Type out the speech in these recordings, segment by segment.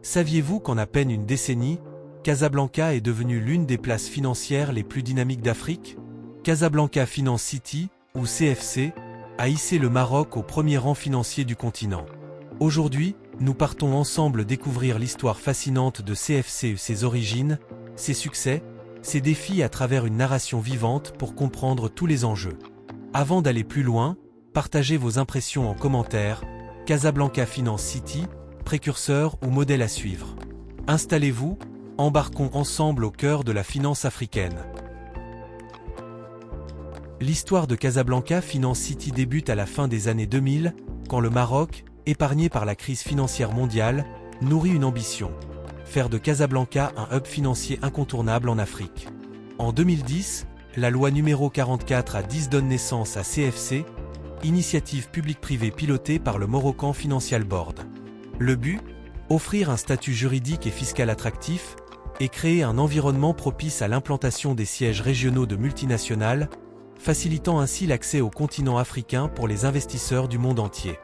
Saviez-vous qu'en à peine une décennie, Casablanca est devenue l'une des places financières les plus dynamiques d'Afrique? Casablanca Finance City, ou CFC, a hissé le Maroc au premier rang financier du continent. Aujourd'hui, nous partons ensemble découvrir l'histoire fascinante de CFC, ses origines, ses succès, ses défis à travers une narration vivante pour comprendre tous les enjeux. Avant d'aller plus loin, partagez vos impressions en commentaire. Casablanca Finance City, précurseur ou modèle à suivre. Installez-vous, embarquons ensemble au cœur de la finance africaine. L'histoire de Casablanca Finance City débute à la fin des années 2000, quand le Maroc, épargné par la crise financière mondiale, nourrit une ambition: faire de Casablanca un hub financier incontournable en Afrique. En 2010, la loi numéro 44/10 donne naissance à CFC, initiative publique-privée pilotée par le Moroccan Financial Board. Le but? Offrir un statut juridique et fiscal attractif, et créer un environnement propice à l'implantation des sièges régionaux de multinationales, facilitant ainsi l'accès au continent africain pour les investisseurs du monde entier.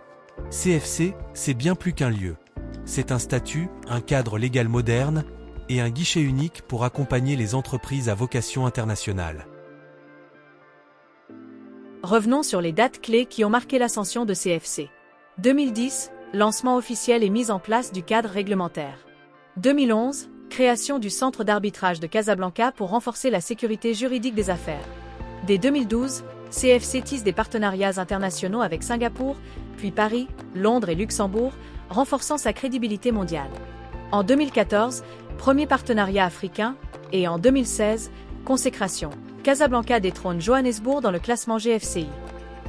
CFC, c'est bien plus qu'un lieu. C'est un statut, un cadre légal moderne, et un guichet unique pour accompagner les entreprises à vocation internationale. Revenons sur les dates clés qui ont marqué l'ascension de CFC. 2010, lancement officiel et mise en place du cadre réglementaire. 2011, création du centre d'arbitrage de Casablanca pour renforcer la sécurité juridique des affaires. Dès 2012, CFC tisse des partenariats internationaux avec Singapour, puis Paris, Londres et Luxembourg, renforçant sa crédibilité mondiale. En 2014, premier partenariat africain, et en 2016, consécration. Casablanca détrône Johannesburg dans le classement GFCI.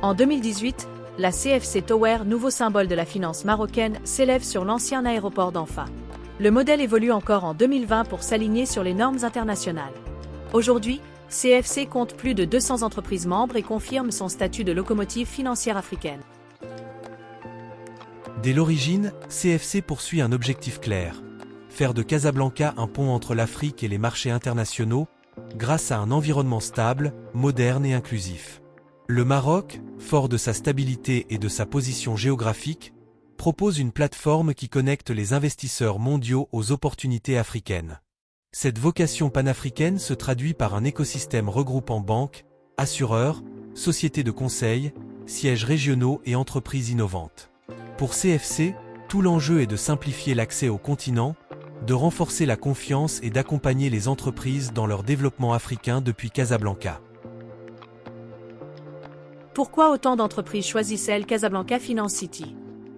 En 2018, la CFC Tower, nouveau symbole de la finance marocaine, s'élève sur l'ancien aéroport d'Anfa. Le modèle évolue encore en 2020 pour s'aligner sur les normes internationales. Aujourd'hui, CFC compte plus de 200 entreprises membres et confirme son statut de locomotive financière africaine. Dès l'origine, CFC poursuit un objectif clair: faire de Casablanca un pont entre l'Afrique et les marchés internationaux, grâce à un environnement stable, moderne et inclusif. Le Maroc, fort de sa stabilité et de sa position géographique, propose une plateforme qui connecte les investisseurs mondiaux aux opportunités africaines. Cette vocation panafricaine se traduit par un écosystème regroupant banques, assureurs, sociétés de conseil, sièges régionaux et entreprises innovantes. Pour CFC, tout l'enjeu est de simplifier l'accès au continent, de renforcer la confiance et d'accompagner les entreprises dans leur développement africain depuis Casablanca. Pourquoi autant d'entreprises choisissent-elles Casablanca Finance City?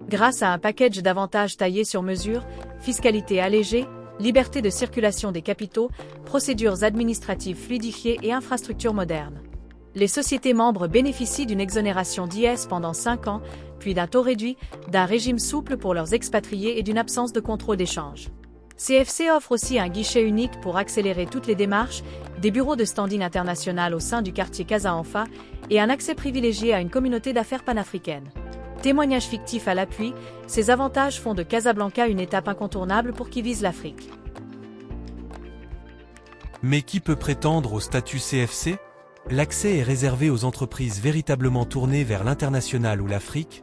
Grâce à un package d'avantages taillés sur mesure, fiscalité allégée, liberté de circulation des capitaux, procédures administratives fluidifiées et infrastructures modernes. Les sociétés membres bénéficient d'une exonération d'IS pendant 5 ans, puis d'un taux réduit, d'un régime souple pour leurs expatriés et d'une absence de contrôle d'échange. CFC offre aussi un guichet unique pour accélérer toutes les démarches, des bureaux de standing international au sein du quartier Casa Anfa et un accès privilégié à une communauté d'affaires panafricaine. Témoignage fictif à l'appui, ces avantages font de Casablanca une étape incontournable pour qui vise l'Afrique. Mais qui peut prétendre au statut CFC? L'accès est réservé aux entreprises véritablement tournées vers l'international ou l'Afrique,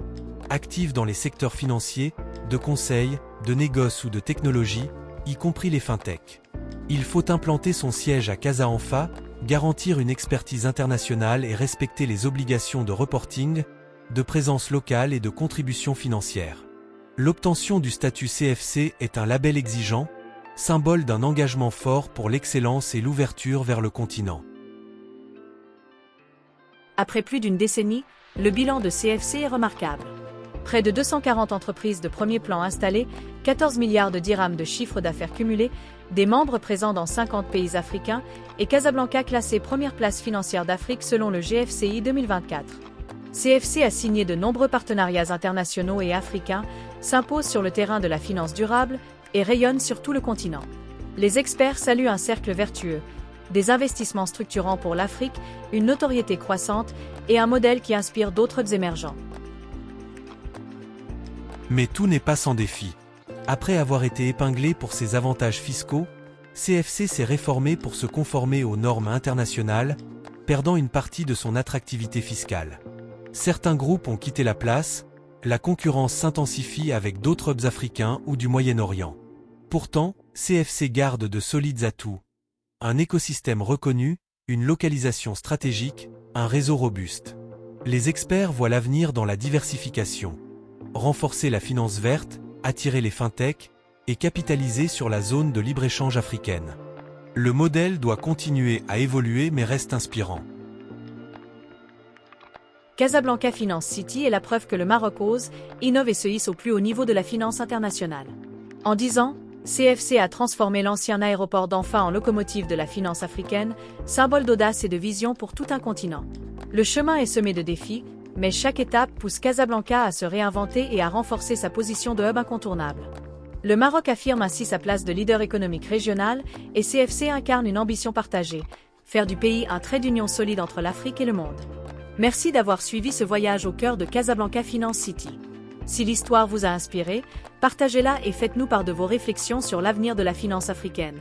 actives dans les secteurs financiers, de conseil, de négoce ou de technologie, y compris les fintechs. Il faut implanter son siège à Casa Anfa, garantir une expertise internationale et respecter les obligations de reporting, de présence locale et de contribution financière. L'obtention du statut CFC est un label exigeant, symbole d'un engagement fort pour l'excellence et l'ouverture vers le continent. Après plus d'une décennie, le bilan de CFC est remarquable. Près de 240 entreprises de premier plan installées, 14 milliards de dirhams de chiffre d'affaires cumulé, des membres présents dans 50 pays africains et Casablanca classée première place financière d'Afrique selon le GFCI 2024. CFC a signé de nombreux partenariats internationaux et africains, s'impose sur le terrain de la finance durable et rayonne sur tout le continent. Les experts saluent un cercle vertueux, des investissements structurants pour l'Afrique, une notoriété croissante et un modèle qui inspire d'autres hubs émergents. Mais tout n'est pas sans défi. Après avoir été épinglé pour ses avantages fiscaux, CFC s'est réformé pour se conformer aux normes internationales, perdant une partie de son attractivité fiscale. Certains groupes ont quitté la place, la concurrence s'intensifie avec d'autres hubs africains ou du Moyen-Orient. Pourtant, CFC garde de solides atouts. Un écosystème reconnu, une localisation stratégique, un réseau robuste. Les experts voient l'avenir dans la diversification. Renforcer la finance verte, attirer les fintechs et capitaliser sur la zone de libre-échange africaine. Le modèle doit continuer à évoluer mais reste inspirant. Casablanca Finance City est la preuve que le Maroc ose, innove et se hisse au plus haut niveau de la finance internationale. En 10 ans, CFC a transformé l'ancien aéroport d'Anfa en locomotive de la finance africaine, symbole d'audace et de vision pour tout un continent. Le chemin est semé de défis, mais chaque étape pousse Casablanca à se réinventer et à renforcer sa position de hub incontournable. Le Maroc affirme ainsi sa place de leader économique régional et CFC incarne une ambition partagée, faire du pays un trait d'union solide entre l'Afrique et le monde. Merci d'avoir suivi ce voyage au cœur de Casablanca Finance City. Si l'histoire vous a inspiré, partagez-la et faites-nous part de vos réflexions sur l'avenir de la finance africaine.